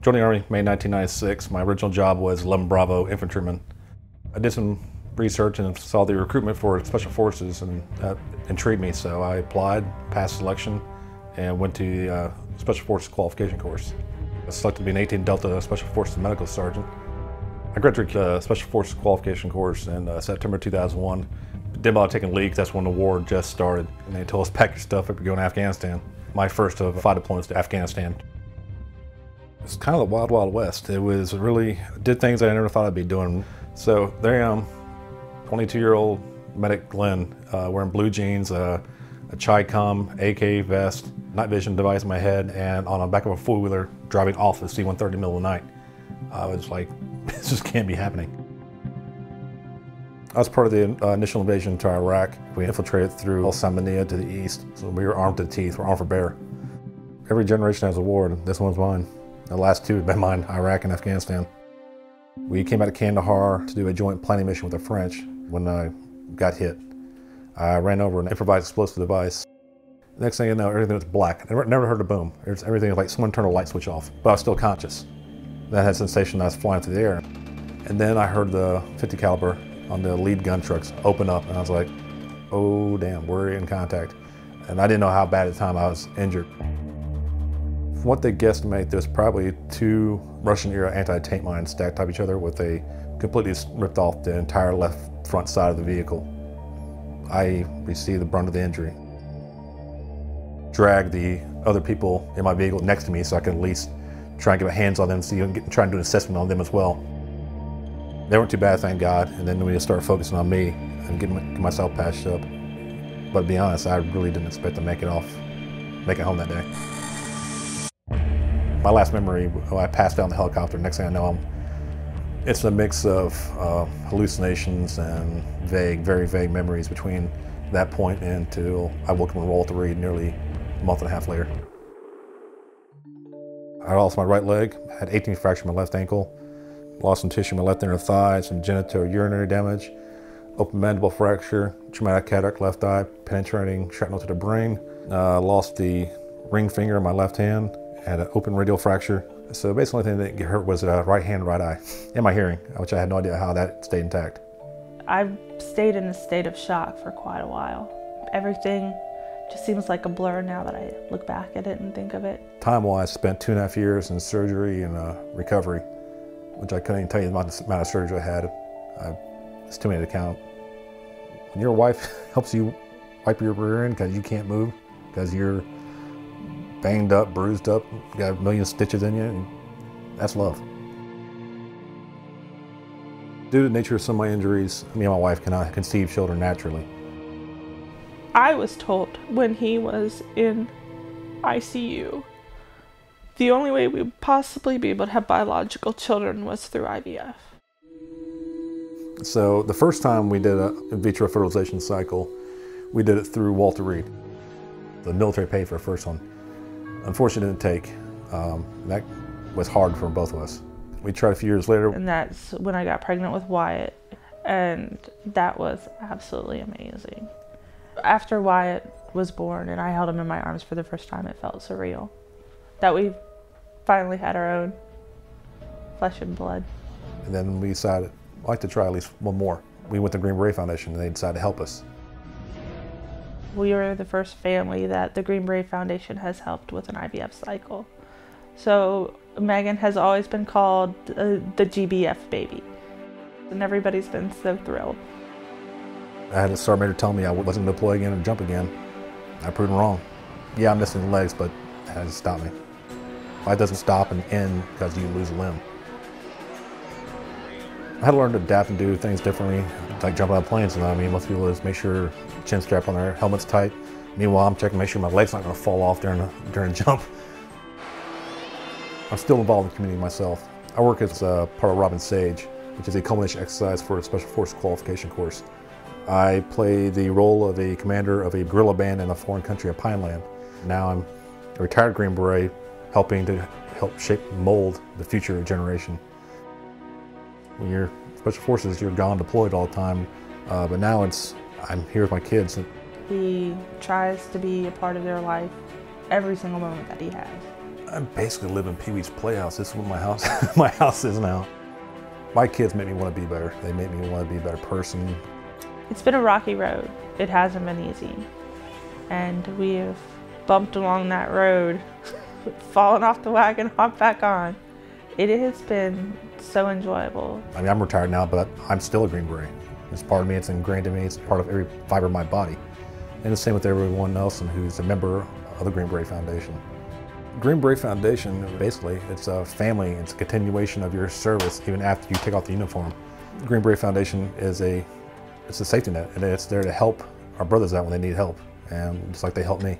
Joined the Army May 1996. My original job was 11 Bravo infantryman. I did some research and saw the recruitment for Special Forces, and that intrigued me, so I applied, passed selection, and went to the Special Forces qualification course. I was selected to be an 18 Delta Special Forces medical sergeant. I graduated the Special Forces qualification course in September 2001. Did while taking leave, that's when the war just started, and they told us, pack your stuff up, we're going to Afghanistan. My first of 5 deployments to Afghanistan. It's kind of the wild, wild west. It was really, did things I never thought I'd be doing. So there I am, 22-year-old medic Glenn, wearing blue jeans, a Chi-Com AK vest, night vision device in my head, and on the back of a four-wheeler driving off the C-130 in the middle of the night. I was like, this just can't be happening. I was part of the initial invasion to Iraq. We infiltrated through El Salminia to the east, so we were armed to the teeth, we're armed for bear. Every generation has a war, and this one's mine. The last two have been mine, Iraq and Afghanistan. We came out of Kandahar to do a joint planning mission with the French when I got hit. I ran over an improvised explosive device. Next thing you know, everything was black. I never heard a boom. Everything was like someone turned a light switch off, but I was still conscious. That had a sensation that I was flying through the air. And then I heard the 50 caliber on the lead gun trucks open up, and I was like, oh damn, we're in contact. And I didn't know how bad at the time I was injured. From what they guesstimate, there's probably 2 Russian-era anti-tank mines stacked on each other with a completely ripped off the entire left front side of the vehicle. I received the brunt of the injury. Dragged the other people in my vehicle next to me so I could at least try and get my hands on them, see, try and do an assessment on them as well. They weren't too bad, thank God, and then we just started focusing on me and getting myself patched up. But to be honest, I really didn't expect to make it home that day. My last memory, I passed out in the helicopter. Next thing I know, it's a mix of hallucinations and vague, very vague memories between that point until I woke up in Walter Reed nearly a month and a half later. I lost my right leg, had 18 fractures in my left ankle, lost some tissue in my left inner thigh, some genitourinary damage, open mandible fracture, traumatic cataract left eye, penetrating shrapnel to the brain, lost the ring finger in my left hand, had an open radial fracture. So basically the only thing that hurt was the right hand, right eye, and my hearing, which I had no idea how that stayed intact. I've stayed in a state of shock for quite a while. Everything just seems like a blur now that I look back at it and think of it. Time-wise, spent 2.5 years in surgery and recovery, which I couldn't even tell you the amount of surgery I had. It's too many to count. When your wife helps you wipe your rear end because you can't move, because you're banged up, bruised up, got a million stitches in you, and that's love. Due to the nature of some of my injuries, me and my wife cannot conceive children naturally. I was told when he was in ICU, the only way we would possibly be able to have biological children was through IVF. So the first time we did an in vitro fertilization cycle, we did it through Walter Reed. The military paid for the first one. Unfortunately, it didn't take. That was hard for both of us. We tried a few years later. And that's when I got pregnant with Wyatt, and that was absolutely amazing. After Wyatt was born and I held him in my arms for the first time, it felt surreal that we finally had our own flesh and blood. And then we decided, I'd like to try at least one more. We went to Green Beret Foundation and they decided to help us. We were the first family that the Green Beret Foundation has helped with an IVF cycle. So Megan has always been called the GBF baby. And everybody's been so thrilled. I had a sergeant major tell me I wasn't going to deploy again or jump again. I proved him wrong. Yeah, I'm missing legs, but it hasn't stopped me. Life doesn't stop and end because you lose a limb. I had to learn to adapt and do things differently, like jumping out of planes. And I mean, most people just make sure chin strap on their helmet's tight. Meanwhile, I'm checking to make sure my leg's not going to fall off during a jump. I'm still involved in the community myself. I work as part of Robin Sage, which is a culmination exercise for a Special Forces qualification course. I play the role of a commander of a guerrilla band in a foreign country, a Pineland. Now I'm a retired Green Beret, helping to help shape and mold the future generation. When you're Special Forces, you're gone deployed all the time, but now I'm here with my kids. He tries to be a part of their life every single moment that he has. I basically live in Pee-wee's Playhouse. This is what my house, my house is now. My kids make me want to be better. They make me want to be a better person. It's been a rocky road. It hasn't been easy. And we have bumped along that road, fallen off the wagon, hopped back on. It has been so enjoyable. I mean, I'm retired now, but I'm still a Green Beret. It's part of me, it's ingrained in me, it's part of every fiber of my body. And the same with everyone else who's a member of the Green Beret Foundation. Green Beret Foundation, basically, it's a family, it's a continuation of your service even after you take off the uniform. Green Beret Foundation is it's a safety net, and it's there to help our brothers out when they need help, and just like they help me.